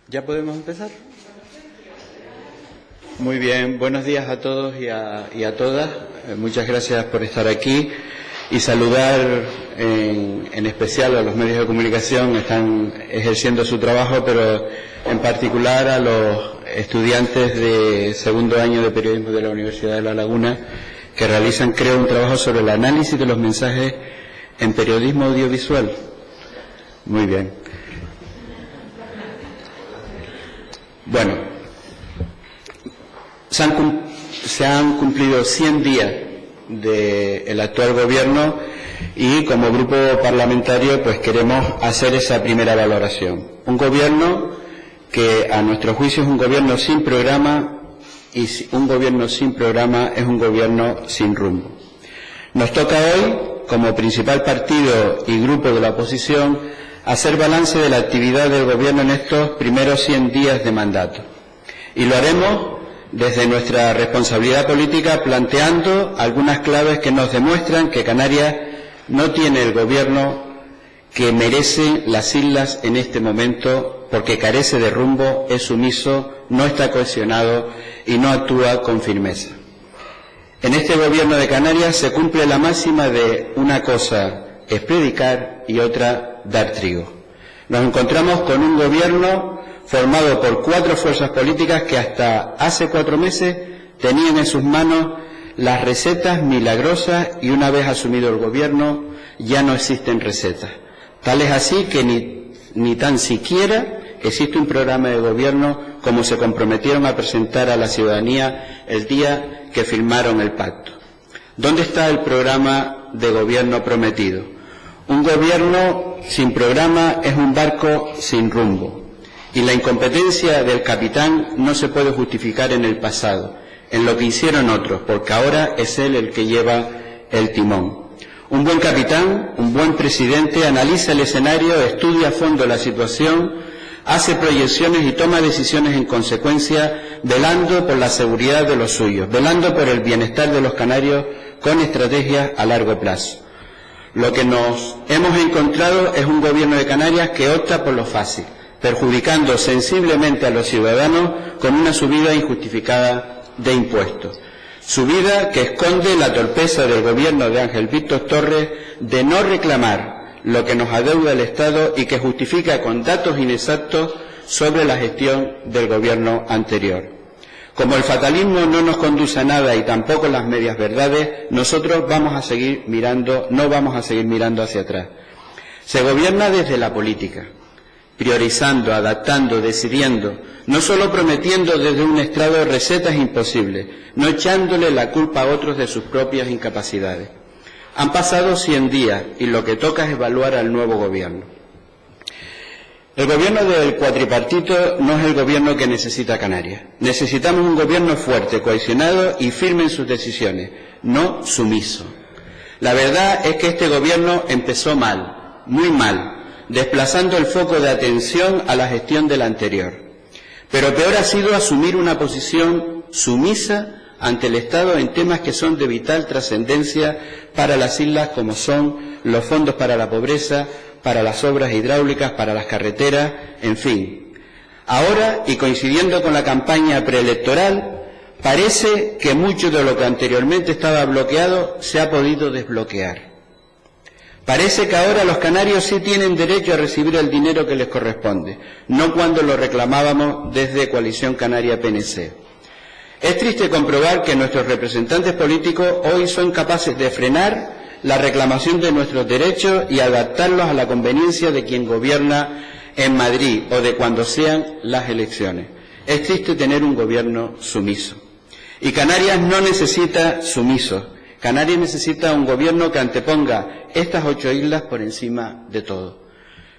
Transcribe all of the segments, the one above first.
¿Ya podemos empezar? Muy bien, buenos días a todos y a todas. Muchas gracias por estar aquí y saludar en especial a los medios de comunicación que están ejerciendo su trabajo, pero en particular a los estudiantes de segundo año de periodismo de la Universidad de La Laguna, que realizan, creo, un trabajo sobre el análisis de los mensajes en periodismo audiovisual. Muy bien. Bueno, se han cumplido 100 días del actual gobierno y como grupo parlamentario pues queremos hacer esa primera valoración. Un gobierno que a nuestro juicio es un gobierno sin programa, y un gobierno sin programa es un gobierno sin rumbo. Nos toca hoy, como principal partido y grupo de la oposición, hacer balance de la actividad del gobierno en estos primeros 100 días de mandato. Y lo haremos desde nuestra responsabilidad política, planteando algunas claves que nos demuestran que Canarias no tiene el gobierno que merece las islas en este momento, porque carece de rumbo, es sumiso, no está cohesionado y no actúa con firmeza. En este gobierno de Canarias se cumple la máxima de una cosa es predicar y otra dar trigo. Nos encontramos con un gobierno formado por 4 fuerzas políticas que hasta hace 4 meses tenían en sus manos las recetas milagrosas y una vez asumido el gobierno ya no existen recetas. Tal es así que ni tan siquiera existe un programa de gobierno como se comprometieron a presentar a la ciudadanía el día que firmaron el pacto. ¿Dónde está el programa de gobierno prometido? Un gobierno sin programa es un barco sin rumbo. Y la incompetencia del capitán no se puede justificar en el pasado, en lo que hicieron otros, porque ahora es él el que lleva el timón. Un buen capitán, un buen presidente, analiza el escenario, estudia a fondo la situación, hace proyecciones y toma decisiones en consecuencia, velando por la seguridad de los suyos, velando por el bienestar de los canarios con estrategias a largo plazo. Lo que nos hemos encontrado es un gobierno de Canarias que opta por lo fácil, perjudicando sensiblemente a los ciudadanos con una subida injustificada de impuestos. Subida que esconde la torpeza del gobierno de Ángel Víctor Torres de no reclamar lo que nos adeuda el Estado y que justifica con datos inexactos sobre la gestión del gobierno anterior. Como el fatalismo no nos conduce a nada y tampoco las medias verdades, nosotros no vamos a seguir mirando hacia atrás. Se gobierna desde la política, priorizando, adaptando, decidiendo, no solo prometiendo desde un estrado recetas imposibles, no echándole la culpa a otros de sus propias incapacidades. Han pasado 100 días y lo que toca es evaluar al nuevo gobierno. El gobierno del cuatripartito no es el gobierno que necesita Canarias. Necesitamos un gobierno fuerte, cohesionado y firme en sus decisiones, no sumiso. La verdad es que este gobierno empezó mal, muy mal, desplazando el foco de atención a la gestión del anterior. Pero peor ha sido asumir una posición sumisa ante el Estado en temas que son de vital trascendencia para las islas, como son los fondos para la pobreza, para las obras hidráulicas, para las carreteras, en fin. Ahora, y coincidiendo con la campaña preelectoral, parece que mucho de lo que anteriormente estaba bloqueado se ha podido desbloquear. Parece que ahora los canarios sí tienen derecho a recibir el dinero que les corresponde, no cuando lo reclamábamos desde Coalición Canaria PNC. Es triste comprobar que nuestros representantes políticos hoy son capaces de frenar la reclamación de nuestros derechos y adaptarlos a la conveniencia de quien gobierna en Madrid o de cuando sean las elecciones. Es triste tener un gobierno sumiso. Y Canarias no necesita sumisos. Canarias necesita un gobierno que anteponga estas 8 islas por encima de todo.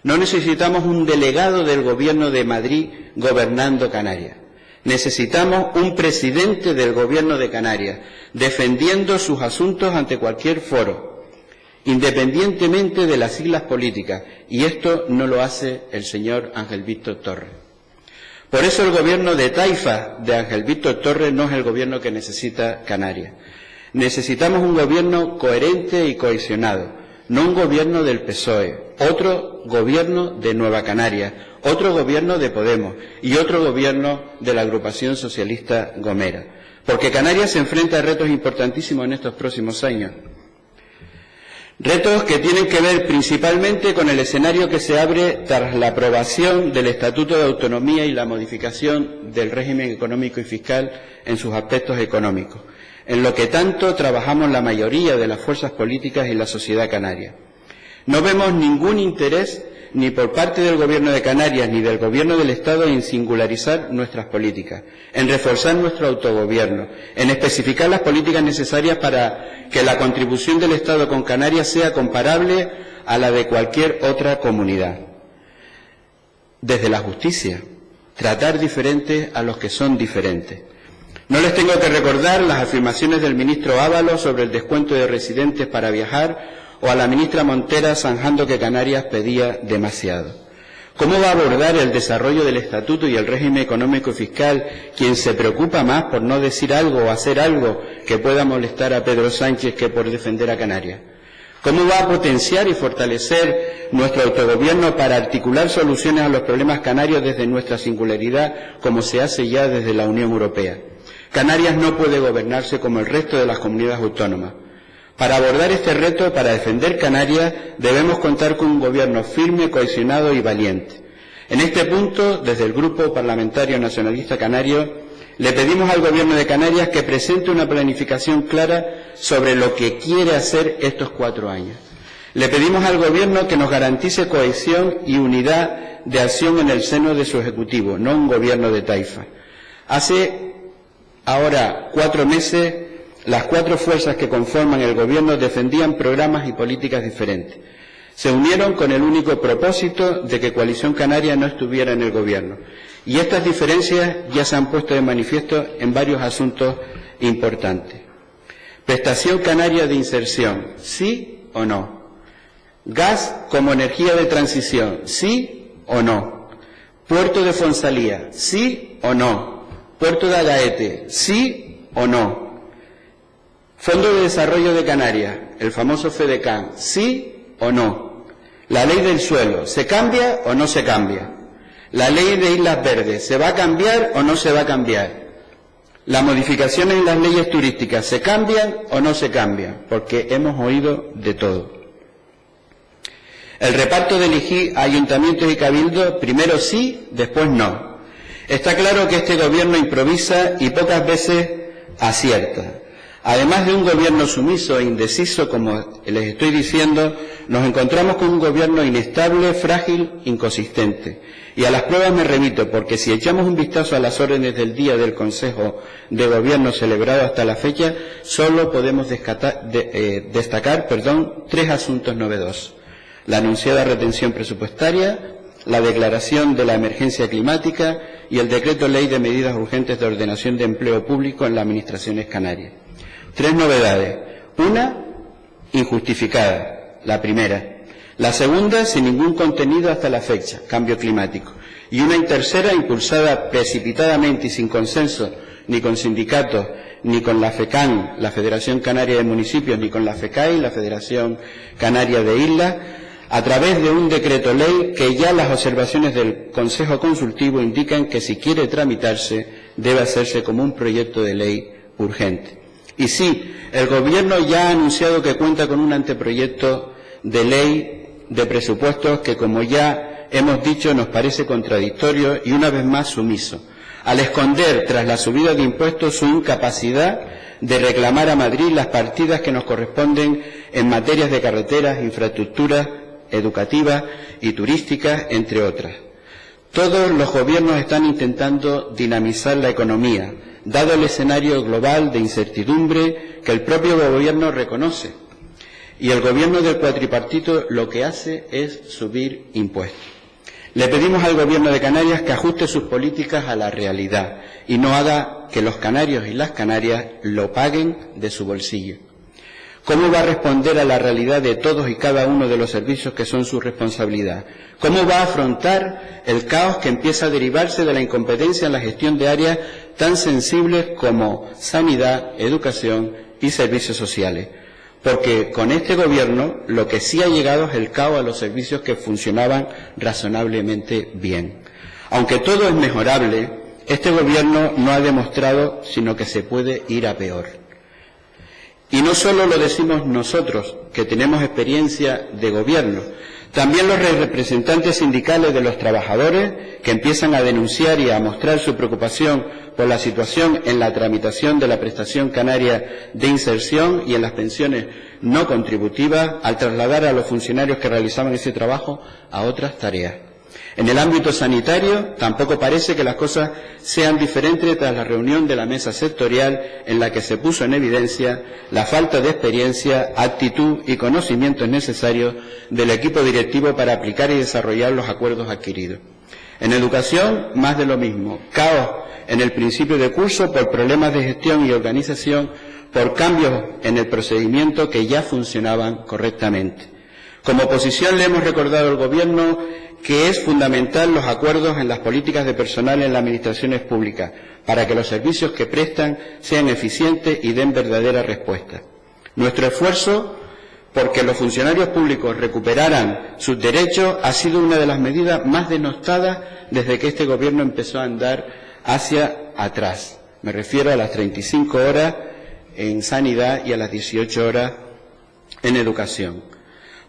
No necesitamos un delegado del gobierno de Madrid gobernando Canarias. Necesitamos un presidente del gobierno de Canarias defendiendo sus asuntos ante cualquier foro, independientemente de las siglas políticas, y esto no lo hace el señor Ángel Víctor Torres. Por eso el gobierno de taifa de Ángel Víctor Torres no es el gobierno que necesita Canarias. Necesitamos un gobierno coherente y cohesionado, no un gobierno del PSOE, otro gobierno de Nueva Canarias, otro gobierno de Podemos y otro gobierno de la agrupación socialista Gomera. Porque Canarias se enfrenta a retos importantísimos en estos próximos años. Retos que tienen que ver principalmente con el escenario que se abre tras la aprobación del Estatuto de Autonomía y la modificación del régimen económico y fiscal en sus aspectos económicos, en lo que tanto trabajamos la mayoría de las fuerzas políticas y la sociedad canaria. No vemos ningún interés ni por parte del Gobierno de Canarias ni del Gobierno del Estado en singularizar nuestras políticas, en reforzar nuestro autogobierno, en especificar las políticas necesarias para que la contribución del Estado con Canarias sea comparable a la de cualquier otra comunidad. Desde la justicia, tratar diferentes a los que son diferentes. No les tengo que recordar las afirmaciones del ministro Ábalos sobre el descuento de residentes para viajar o a la ministra Montera zanjando que Canarias pedía demasiado. ¿Cómo va a abordar el desarrollo del Estatuto y el régimen económico y fiscal quien se preocupa más por no decir algo o hacer algo que pueda molestar a Pedro Sánchez que por defender a Canarias? ¿Cómo va a potenciar y fortalecer nuestro autogobierno para articular soluciones a los problemas canarios desde nuestra singularidad, como se hace ya desde la Unión Europea? Canarias no puede gobernarse como el resto de las comunidades autónomas. Para abordar este reto, para defender Canarias, debemos contar con un gobierno firme, cohesionado y valiente. En este punto, desde el Grupo Parlamentario Nacionalista Canario, le pedimos al Gobierno de Canarias que presente una planificación clara sobre lo que quiere hacer estos 4 años. Le pedimos al Gobierno que nos garantice cohesión y unidad de acción en el seno de su Ejecutivo, no un gobierno de taifa. Hace ahora 4 meses, las 4 fuerzas que conforman el Gobierno defendían programas y políticas diferentes. Se unieron con el único propósito de que Coalición Canaria no estuviera en el Gobierno. Y estas diferencias ya se han puesto de manifiesto en varios asuntos importantes. Prestación canaria de inserción, ¿sí o no? Gas como energía de transición, ¿sí o no? Puerto de Fonsalía, ¿sí o no? Puerto de Agaete, ¿sí o no? Fondo de Desarrollo de Canarias, el famoso FEDECAN, ¿sí o no? La ley del suelo, ¿se cambia o no se cambia? La ley de Islas Verdes, ¿se va a cambiar o no se va a cambiar? Las modificaciones en las leyes turísticas, ¿se cambian o no se cambian? Porque hemos oído de todo. El reparto del IGI a ayuntamientos y cabildos, primero sí, después no. Está claro que este gobierno improvisa y pocas veces acierta. Además de un gobierno sumiso e indeciso, como les estoy diciendo, nos encontramos con un gobierno inestable, frágil, inconsistente. Y a las pruebas me remito, porque si echamos un vistazo a las órdenes del día del Consejo de Gobierno celebrado hasta la fecha, solo podemos destacar 3 asuntos novedosos. La anunciada retención presupuestaria, la declaración de la emergencia climática y el decreto ley de medidas urgentes de ordenación de empleo público en las administraciones canarias. 3 novedades. Una, injustificada, la primera. La segunda, sin ningún contenido hasta la fecha, cambio climático. Y una tercera, impulsada precipitadamente y sin consenso, ni con sindicatos, ni con la FECAN, la Federación Canaria de Municipios, ni con la FECAI, la Federación Canaria de Islas, a través de un decreto ley que ya las observaciones del Consejo Consultivo indican que si quiere tramitarse, debe hacerse como un proyecto de ley urgente. Y sí, el Gobierno ya ha anunciado que cuenta con un anteproyecto de ley de presupuestos que, como ya hemos dicho, nos parece contradictorio y una vez más sumiso, al esconder tras la subida de impuestos su incapacidad de reclamar a Madrid las partidas que nos corresponden en materias de carreteras, infraestructuras educativas y turísticas, entre otras. Todos los gobiernos están intentando dinamizar la economía, dado el escenario global de incertidumbre que el propio gobierno reconoce. Y el gobierno del cuatripartito lo que hace es subir impuestos. Le pedimos al gobierno de Canarias que ajuste sus políticas a la realidad y no haga que los canarios y las canarias lo paguen de su bolsillo. ¿Cómo va a responder a la realidad de todos y cada uno de los servicios que son su responsabilidad? ¿Cómo va a afrontar el caos que empieza a derivarse de la incompetencia en la gestión de áreas tan sensibles como sanidad, educación y servicios sociales? porque con este gobierno lo que sí ha llegado es el caos a los servicios que funcionaban razonablemente bien. Aunque todo es mejorable, este gobierno no ha demostrado sino que se puede ir a peor. Y no solo lo decimos nosotros, que tenemos experiencia de gobierno, también los representantes sindicales de los trabajadores, que empiezan a denunciar y a mostrar su preocupación por la situación en la tramitación de la prestación canaria de inserción y en las pensiones no contributivas, al trasladar a los funcionarios que realizaban ese trabajo a otras tareas. En el ámbito sanitario, tampoco parece que las cosas sean diferentes tras la reunión de la mesa sectorial en la que se puso en evidencia la falta de experiencia, actitud y conocimientos necesarios del equipo directivo para aplicar y desarrollar los acuerdos adquiridos. En educación, más de lo mismo. Caos en el principio de curso por problemas de gestión y organización, por cambios en el procedimiento que ya funcionaban correctamente. Como oposición le hemos recordado al Gobierno que es fundamental los acuerdos en las políticas de personal en las administraciones públicas para que los servicios que prestan sean eficientes y den verdadera respuesta. Nuestro esfuerzo porque los funcionarios públicos recuperaran sus derechos ha sido una de las medidas más denostadas desde que este Gobierno empezó a andar hacia atrás. Me refiero a las 35 horas en sanidad y a las 18 horas en educación.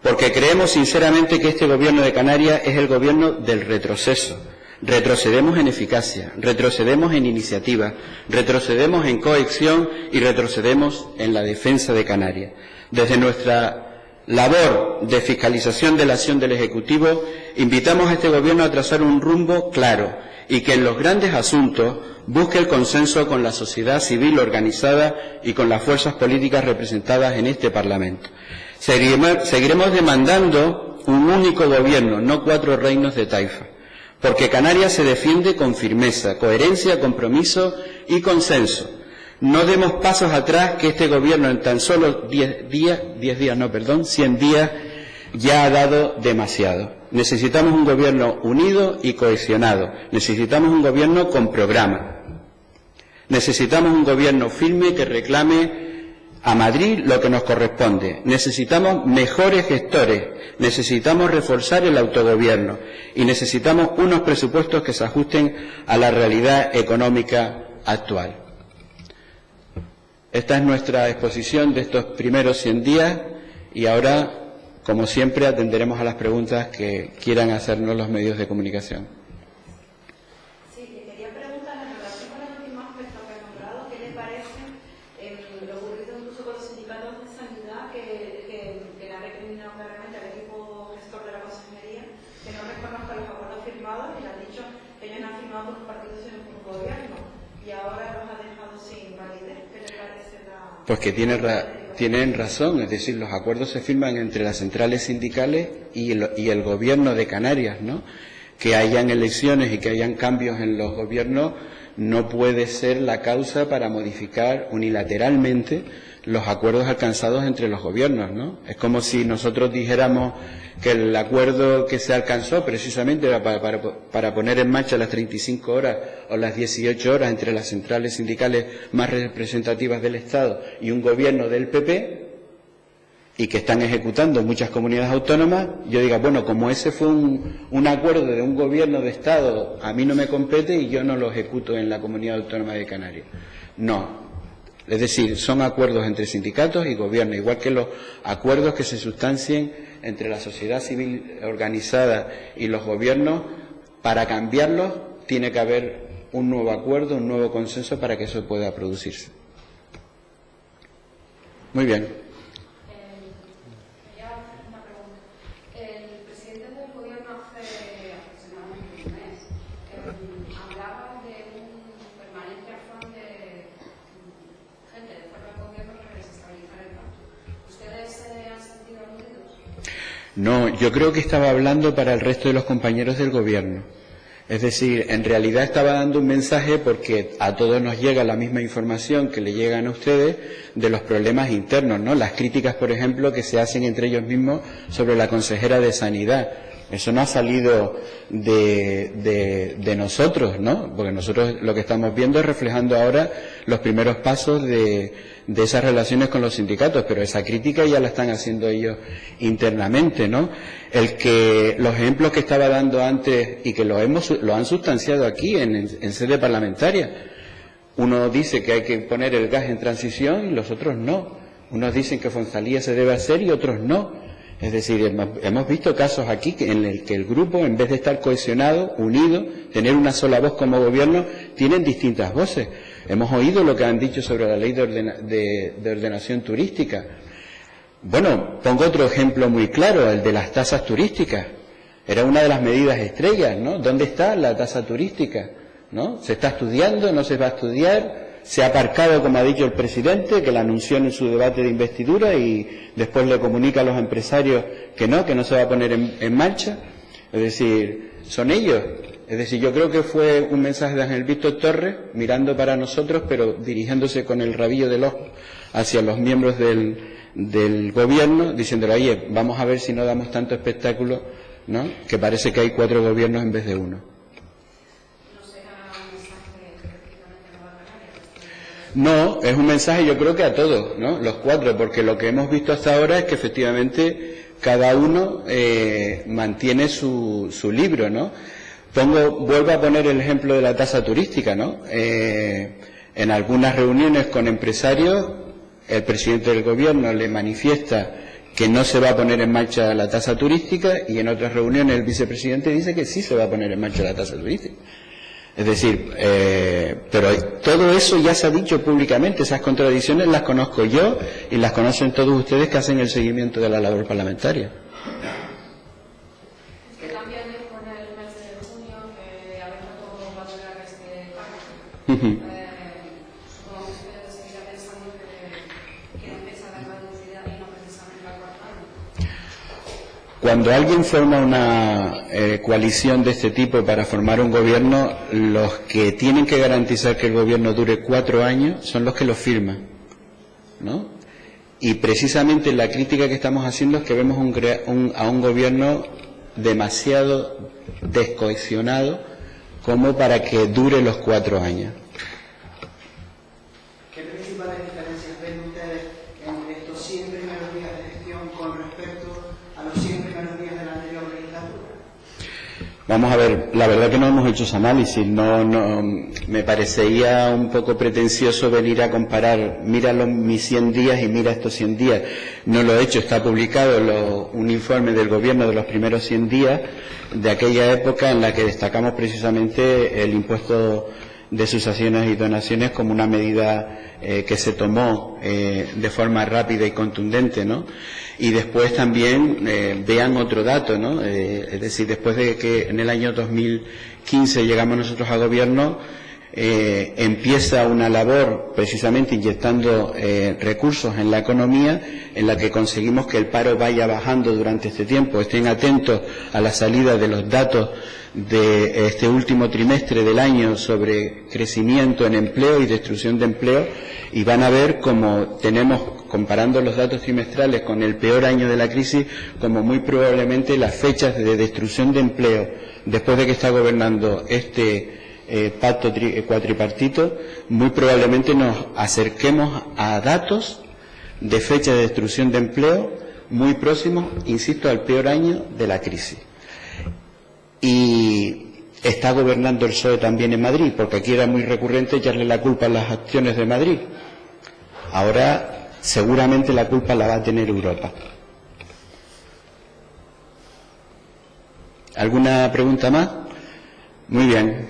Porque creemos sinceramente que este Gobierno de Canarias es el Gobierno del retroceso. Retrocedemos en eficacia, retrocedemos en iniciativa, retrocedemos en cohesión y retrocedemos en la defensa de Canarias. Desde nuestra labor de fiscalización de la acción del Ejecutivo, invitamos a este Gobierno a trazar un rumbo claro y que en los grandes asuntos busque el consenso con la sociedad civil organizada y con las fuerzas políticas representadas en este Parlamento. Seguiremos demandando un único gobierno, no 4 reinos de taifa, porque Canarias se defiende con firmeza, coherencia, compromiso y consenso. No demos pasos atrás, que este gobierno en tan solo 100 días ya ha dado demasiado. Necesitamos un gobierno unido y cohesionado. Necesitamos un gobierno con programa. Necesitamos un gobierno firme que reclame a Madrid lo que nos corresponde. Necesitamos mejores gestores, necesitamos reforzar el autogobierno y necesitamos unos presupuestos que se ajusten a la realidad económica actual. Esta es nuestra exposición de estos primeros 100 días y ahora, como siempre, atenderemos a las preguntas que quieran hacernos los medios de comunicación. Pues que tienen razón, es decir, los acuerdos se firman entre las centrales sindicales y el Gobierno de Canarias, ¿no? Que hayan elecciones y que hayan cambios en los gobiernos no puede ser la causa para modificar unilateralmente los acuerdos alcanzados entre los gobiernos, ¿no? Es como si nosotros dijéramos que el acuerdo que se alcanzó precisamente para poner en marcha las 35 horas o las 18 horas entre las centrales sindicales más representativas del Estado y un gobierno del PP, y que están ejecutando muchas comunidades autónomas, yo diga, bueno, como ese fue un acuerdo de un gobierno de Estado, a mí no me compete y yo no lo ejecuto en la Comunidad Autónoma de Canarias. No. Es decir, son acuerdos entre sindicatos y gobierno, igual que los acuerdos que se sustancien entre la sociedad civil organizada y los gobiernos. Para cambiarlos tiene que haber un nuevo acuerdo, un nuevo consenso para que eso pueda producirse. Muy bien. No, yo creo que estaba hablando para el resto de los compañeros del Gobierno. Es decir, en realidad estaba dando un mensaje porque a todos nos llega la misma información que le llegan a ustedes de los problemas internos, ¿no? Las críticas, por ejemplo, que se hacen entre ellos mismos sobre la consejera de Sanidad. Eso no ha salido de nosotros, ¿no? Porque nosotros lo que estamos viendo es reflejando ahora los primeros pasos de esas relaciones con los sindicatos, pero esa crítica ya la están haciendo ellos internamente, ¿no? Los ejemplos que estaba dando antes y que lo han sustanciado aquí en sede parlamentaria. Uno dice que hay que poner el gas en transición y los otros no. Unos dicen que Fonsalía se debe hacer y otros no. Es decir, hemos visto casos aquí en el que el grupo, en vez de estar cohesionado, unido, tener una sola voz como gobierno, tienen distintas voces. Hemos oído lo que han dicho sobre la ley de ordenación turística. Bueno, pongo otro ejemplo muy claro, el de las tasas turísticas. Era una de las medidas estrellas, ¿no? ¿Dónde está la tasa turística? ¿No? ¿Se está estudiando? ¿No se va a estudiar? Se ha aparcado, como ha dicho el presidente, que la anunció en su debate de investidura y después le comunica a los empresarios que no se va a poner en marcha. Es decir, son ellos. Es decir, yo creo que fue un mensaje de Ángel Víctor Torres, mirando para nosotros, pero dirigiéndose con el rabillo del ojo hacia los miembros del gobierno, diciéndole, oye, vamos a ver si no damos tanto espectáculo, ¿no? Que parece que hay 4 gobiernos en vez de 1. No, es un mensaje yo creo que a todos, ¿no? Los 4, porque lo que hemos visto hasta ahora es que efectivamente cada uno mantiene su libro, ¿no? Vuelvo a poner el ejemplo de la tasa turística, ¿no? En algunas reuniones con empresarios, el presidente del gobierno le manifiesta que no se va a poner en marcha la tasa turística y en otras reuniones el vicepresidente dice que sí se va a poner en marcha la tasa turística. Es decir, pero todo eso ya se ha dicho públicamente, esas contradicciones las conozco yo y las conocen todos ustedes que hacen el seguimiento de la labor parlamentaria. ¿Qué cambian con el mes de junio, que a ver cuánto va a durar este cambio? Supongo que ustedes seguirán pensando que empieza la caducidad y no precisamente la cuarta año. Cuando alguien forma una coalición de este tipo para formar un gobierno, los que tienen que garantizar que el gobierno dure 4 años son los que lo firman, ¿no? Y precisamente la crítica que estamos haciendo es que vemos a un gobierno demasiado descohesionado como para que dure los 4 años. ¿Qué principales diferencias ven ustedes en estos 100 primeros días de gestión con respecto a los 100 primeros días de la anterior legislatura? Vamos a ver, la verdad que no hemos hecho ese análisis, no me parecería un poco pretencioso venir a comparar, mira mis 100 días y mira estos 100 días. No lo he hecho, está publicado un informe del gobierno de los primeros 100 días de aquella época en la que destacamos precisamente el impuesto de sucesiones y donaciones como una medida que se tomó de forma rápida y contundente, ¿no? Y después también vean otro dato, ¿no? Es decir, después de que en el año 2015 llegamos nosotros al gobierno, empieza una labor precisamente inyectando recursos en la economía en la que conseguimos que el paro vaya bajando durante este tiempo. Estén atentos a la salida de los datos de este último trimestre del año sobre crecimiento en empleo y destrucción de empleo y van a ver cómo tenemos, comparando los datos trimestrales con el peor año de la crisis, como muy probablemente las fechas de destrucción de empleo después de que está gobernando este pacto cuatripartito, muy probablemente nos acerquemos a datos de fecha de destrucción de empleo muy próximos, insisto, al peor año de la crisis. Y está gobernando el PSOE también en Madrid, porque aquí era muy recurrente echarle la culpa a las acciones de Madrid. Ahora seguramente la culpa la va a tener Europa. ¿Alguna pregunta más? Muy bien.